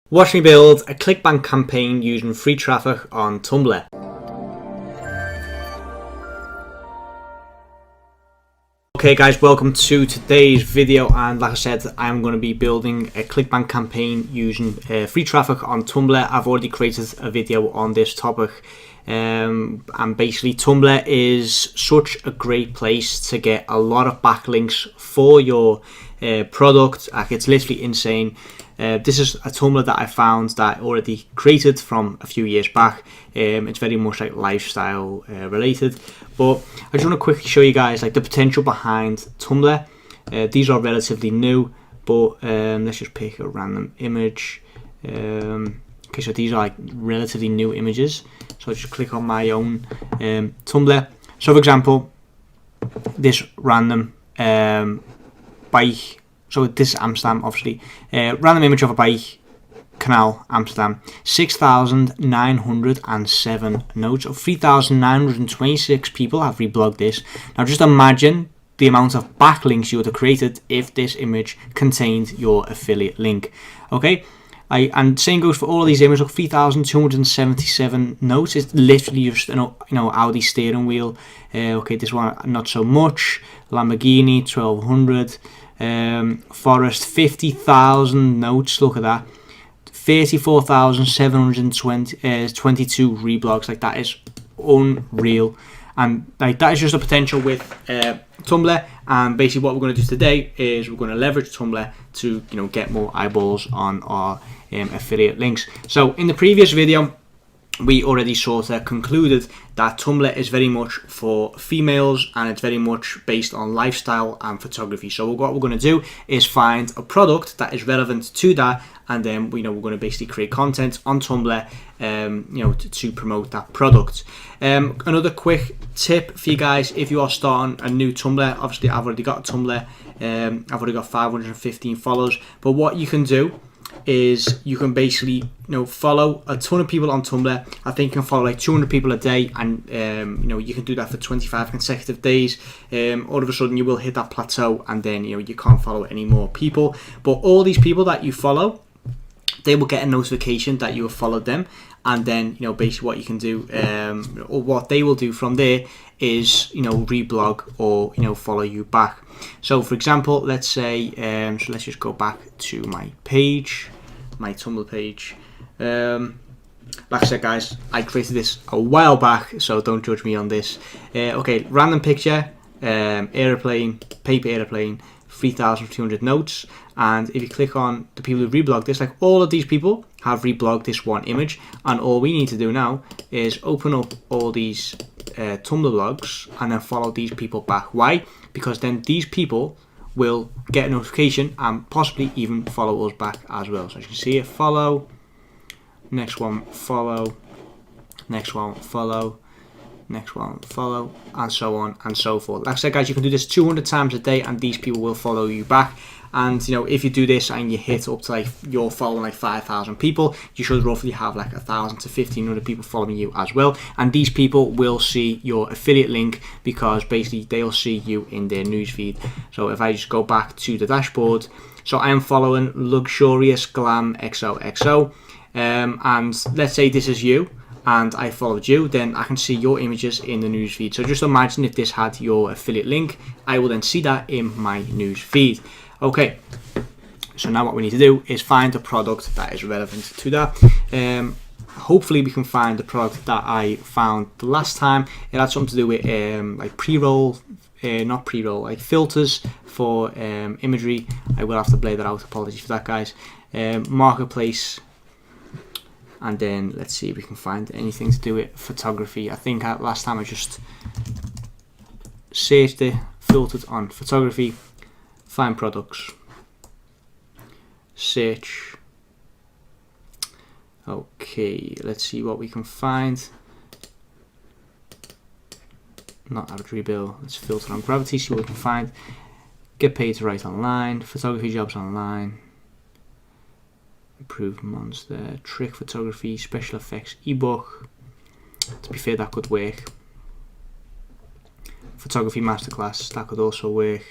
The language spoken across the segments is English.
Watch me build a Clickbank campaign using free traffic on Tumblr. Okay guys, welcome to today's video, and like I said, I'm going to be building a Clickbank campaign using free traffic on Tumblr. I've already created a video on this topic, and basically Tumblr is such a great place to get a lot of backlinks for your product. Like, it's literally insane. This is a Tumblr that I found that I already created from a few years back. It's very much like lifestyle related, but I just want to quickly show you guys like the potential behind Tumblr. These are relatively new, but let's just pick a random image. Okay, so these are like relatively new images. So I just click on my own Tumblr. So for example, this random bike. So this is Amsterdam, obviously. Random image of a bike, canal, Amsterdam. 6,907 notes. So 3,926 people have reblogged this. Now just imagine the amount of backlinks you would have created if this image contained your affiliate link. Okay, and same goes for all of these images. Look, 3,277 notes. It's literally just an Audi steering wheel. Okay, this one not so much. Lamborghini 1,200. Forest 50,000 notes. Look at that. 34,722 reblogs. Like, that is unreal, and like that is just the potential with Tumblr. And basically what we're going to do today is we're going to leverage Tumblr to get more eyeballs on our affiliate links. So in the previous video, we already sort of concluded that Tumblr is very much for females, and it's very much based on lifestyle and photography. So what we're going to do is find a product that is relevant to that, and then we're going to basically create content on Tumblr to promote that product. Another quick tip for you guys: if you are starting a new Tumblr, obviously I've already got a Tumblr, I've already got 515 followers, but what you can do is you can basically follow a ton of people on Tumblr. I think you can follow like 200 people a day, and you can do that for 25 consecutive days. All of a sudden you will hit that plateau, and then you can't follow any more people. But all these people that you follow, they will get a notification that you have followed them, and then basically what you can do, or what they will do from there, is reblog or follow you back. So for example, let's say so let's just go back to my page, my Tumblr page. Like I said guys, I created this a while back, so don't judge me on this. Okay, random picture, airplane, paper airplane, 3,200 notes. And if you click on the people who reblogged this, like all of these people have reblogged this one image, and all we need to do now is open up all these Tumblr blogs and then follow these people back. Why? Because then these people will get a notification and possibly even follow us back as well. So as you can see here, follow, next one follow, next one follow, next one follow, and so on and so forth. Like I said guys, you can do this 200 times a day and these people will follow you back. And if you do this and you hit up to like you're following like 5,000 people, you should roughly have like 1,000 to 1,500 people following you as well. And these people will see your affiliate link, because basically they'll see you in their newsfeed. So if I just go back to the dashboard, so I am following Luxurious Glam XOXO, and let's say this is you, and I followed you, then I can see your images in the newsfeed. So just imagine if this had your affiliate link, I will then see that in my newsfeed. Okay, so now what we need to do is find a product that is relevant to that. Hopefully we can find the product that I found the last time. It had something to do with like pre-roll, not pre-roll, like filters for imagery. I will have to blur that out, apologies for that guys. Marketplace, and then let's see if we can find anything to do with photography. I think last time I just searched it, filtered on photography. Find products, search. Okay, let's see what we can find. Not average bill. Let's filter on gravity, see what we can find. Get paid to write online, photography jobs online, improved monster, trick photography, special effects, ebook. To be fair, that could work. Photography masterclass, that could also work.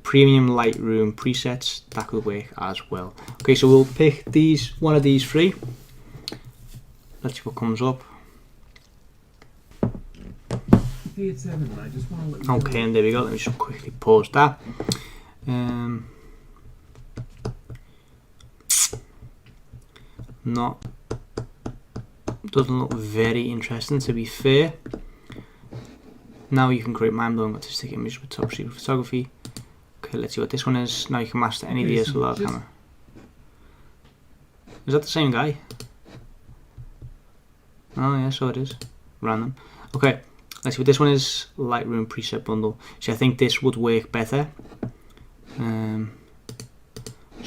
Premium Lightroom presets, that could work as well. Okay, so we'll pick one of these three. Let's see what comes up. Okay, and there we go. Let me just quickly pause that. Doesn't look very interesting, to be fair. Now you can create mind-blowing artistic images with top secret photography. Okay, let's see what this one is. Now you can master any DSLR camera. Is that the same guy? Oh yeah, so it is. Random. Okay, let's see what this one is. Lightroom preset bundle. So I think this would work better. So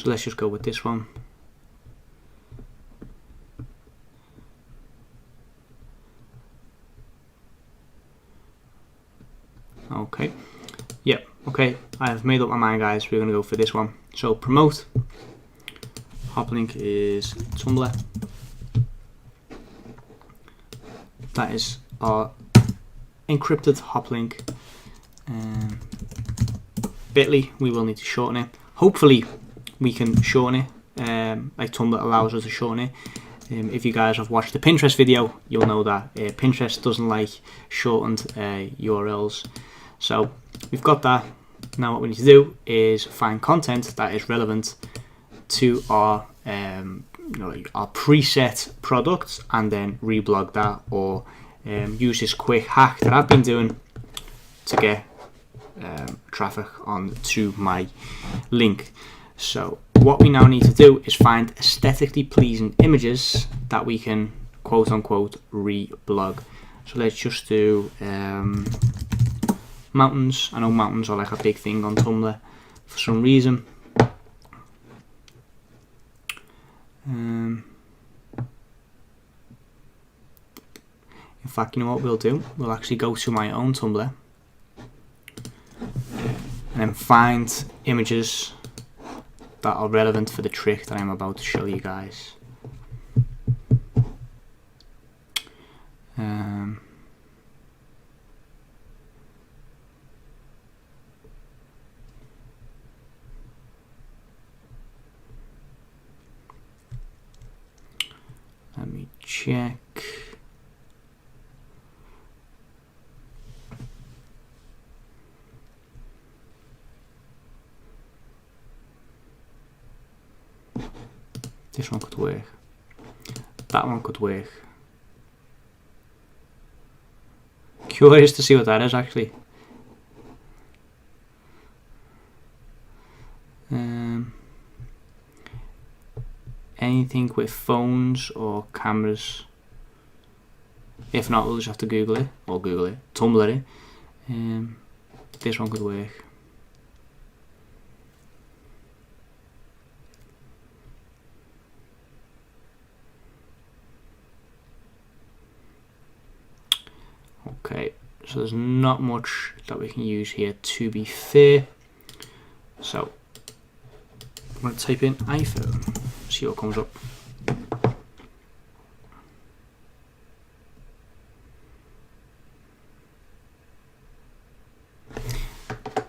let's just go with this one. Okay, yep, okay, I have made up my mind, guys. We're going to go for this one. So promote, hop link is Tumblr. That is our encrypted hop link. Bitly, we will need to shorten it. Hopefully we can shorten it, like Tumblr allows us to shorten it. If you guys have watched the Pinterest video, you'll know that Pinterest doesn't like shortened URLs. So we've got that. Now what we need to do is find content that is relevant to our our preset products, and then reblog that, or use this quick hack that I've been doing to get traffic onto my link. So what we now need to do is find aesthetically pleasing images that we can quote unquote reblog. So let's just do mountains. I know mountains are like a big thing on Tumblr for some reason. In fact, you know what we'll do? We'll actually go to my own Tumblr and then find images that are relevant for the trick that I'm about to show you guys. Let me check. This one could work. That one could work. Curious to see what that is actually. Anything with phones or cameras. If not, we'll just have to Google it, or Tumblr it. This one could work. Okay, so there's not much that we can use here, to be fair. So I'm going to type in iPhone, see what comes up.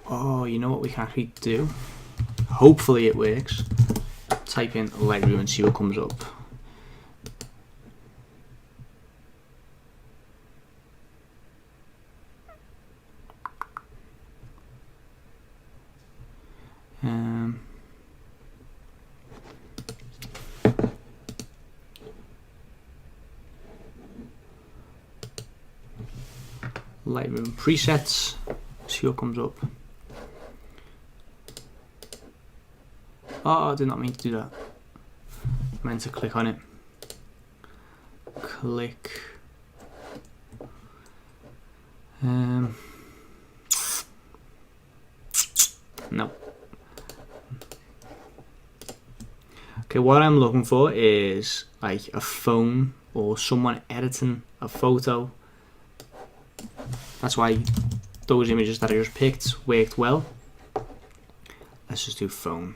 Oh, you know what we can actually do? Hopefully it works. Type in Lightroom and see what comes up. Lightroom presets, see what comes up. Oh, I did not mean to do that. I meant to click on it. Click. No. Okay, what I'm looking for is like a phone or someone editing a photo. That's why those images that I just picked worked well. Let's just do phone.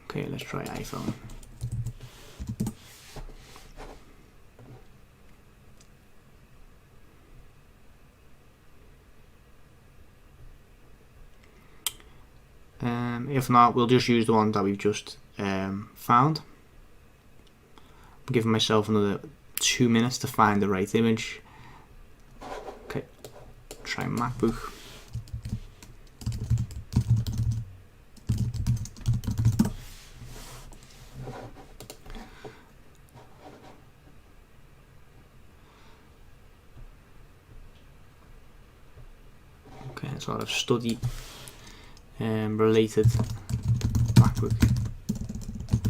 Okay, let's try iPhone. If not, we'll just use the one that we've just found. I'm giving myself another 2 minutes to find the right image. Okay, try MacBook. Okay, it's a lot of study related MacBook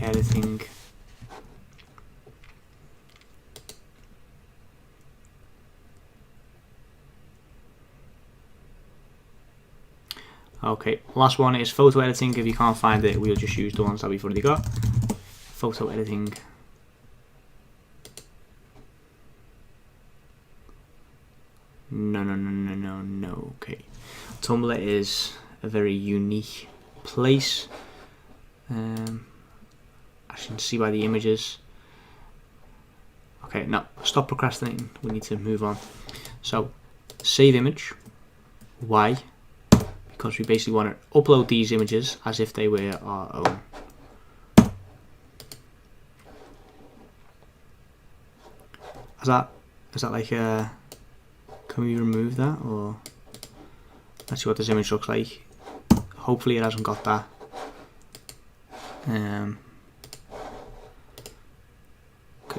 editing. Okay, last one is photo editing. If you can't find it, we'll just use the ones that we've already got. Photo editing. No. Okay, Tumblr is a very unique place. As you can see by the images. Okay, no, stop procrastinating. We need to move on. So, save image. Why? Because we basically want to upload these images as if they were our own. Is that like a... Can we remove that, or let's see what this image looks like. Hopefully it hasn't got that. Okay,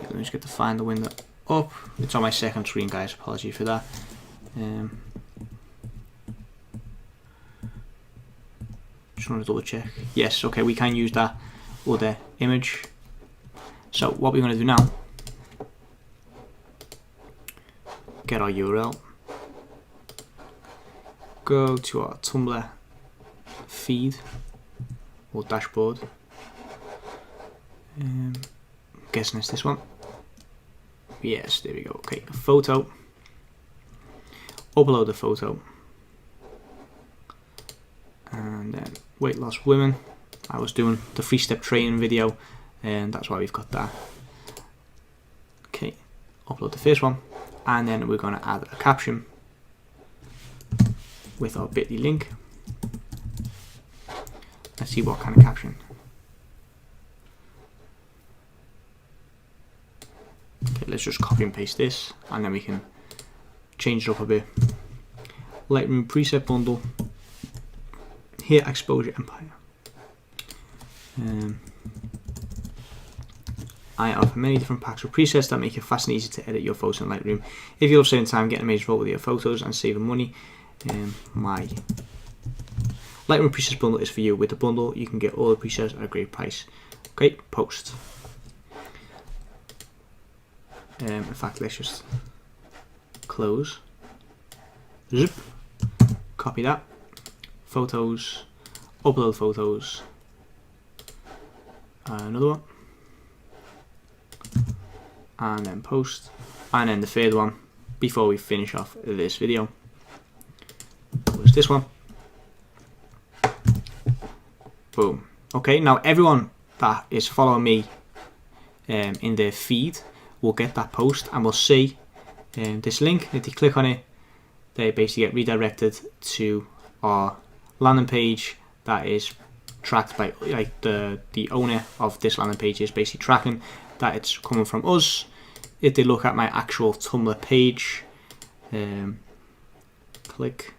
let me just get to find the window up. It's on my second screen, guys. Apology for that. Just want to double check. Yes, okay, we can use that other image. So what we're going to do now, get our URL, go to our Tumblr feed or dashboard. I'm guessing it's this one. Yes, there we go. Okay, a photo. Upload the photo. And then weight loss women. I was doing the 3-step training video, and that's why we've got that. Okay, upload the first one, and then we're going to add a caption with our bit.ly link. Let's see what kind of caption. Okay, let's just copy and paste this, and then we can change it up a bit. Lightroom preset bundle. Here, exposure empire. I offer many different packs of presets that make it fast and easy to edit your photos in Lightroom. If you love saving time, getting amazing result with your photos, and saving money, my Lightroom presets bundle is for you. With the bundle, you can get all the presets at a great price. Okay, post. In fact, let's just close. Zip. Copy that. Photos. Upload photos. Another one. And then post. And then the third one before we finish off this video was this one. Boom. Okay, now everyone that is following me in their feed will get that post and will see this link. If they click on it, they basically get redirected to our landing page that is tracked by, like, the owner of this landing page is basically tracking that it's coming from us. If they look at my actual Tumblr page, click,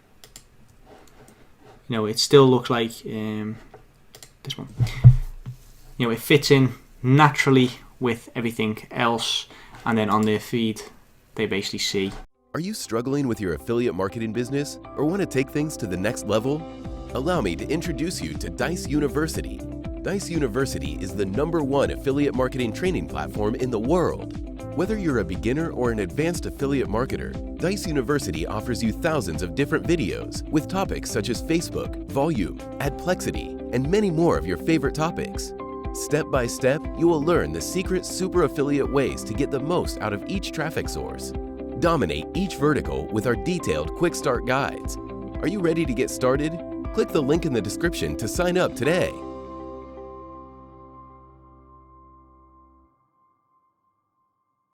it still looks like this one. It fits in naturally with everything else, and then on their feed they basically see. Are you struggling with your affiliate marketing business or want to take things to the next level? Allow me to introduce you to Dijs University. Dijs University is the #1 affiliate marketing training platform in the world. Whether you're a beginner or an advanced affiliate marketer, Dijs University offers you thousands of different videos with topics such as Facebook, volume, adplexity, and many more of your favorite topics. Step by step, you will learn the secret super affiliate ways to get the most out of each traffic source. Dominate each vertical with our detailed quick start guides. Are you ready to get started? Click the link in the description to sign up today.